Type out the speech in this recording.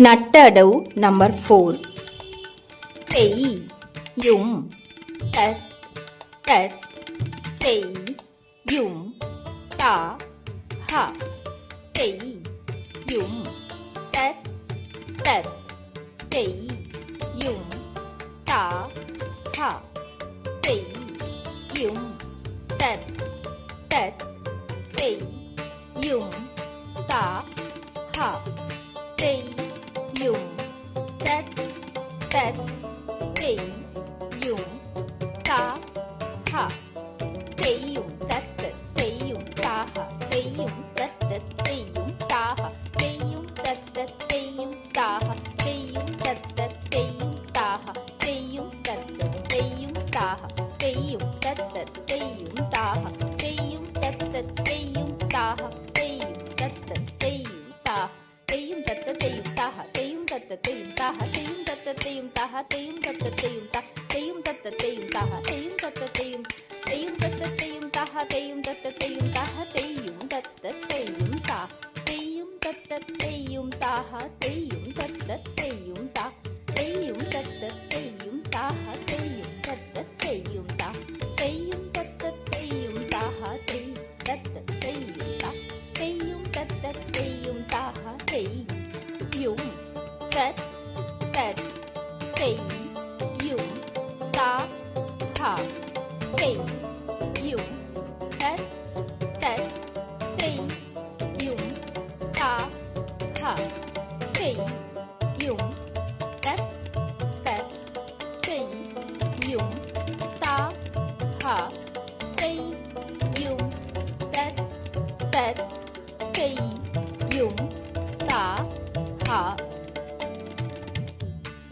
நட்டடவு number 4. தெய் யும் தத் தத் தெய் யும் தா ஹா தெய் யும் தத் தத் தெய் யும் தா ஹா தெய் யும் தத் தத் தெய் யும் தா ஹா தெய் யும் தத் தத் தெய் யும் தா ஹா தெய்யும் தத் தத் தெய்யும் தா ஹா தெய்யும் தத் தத் தெய்யும் தா ஹா தெய்யும் தத் தத் தெய்யும் தா ஹா தெய்யும் தத் தத் தெய்யும் தா ஹா தெய்யும் தத் தத் தெய்யும் தா ஹா தெய்யும் தத் தத் தெய்யும் தா ஹா தெய்யும் தத் தத் தெய்யும் தா ஹா தெய்யும் தத் தத் தெய்யும் தா தெய்யும் தத் தத் தெய்யும் தா ஹா தெய்யும் தத் தத் தெய்யும் தா ஹா தெய்யும் தத் தத் தெய்யும் தா ஹா தெய்யும் தத் தத் தெய்யும் தா தெய்யும் தத் தத் தெய்யும் தா ஹா தெய்யும் தத் தத் தெய்யும் தெய்யும் தத் தத் தெய்யும் தா ஹா தெய்யும் தத் தத் தெய்யும் தா ஹா தெய்யும் தத் தத் தெய்யும் தா தெய்யும் தத் தத் தெய்யும் தா ஹா தெய்யும் தத் தத் தெய்யும் தா தெய்யும் தத் தத் தெய்யும் தா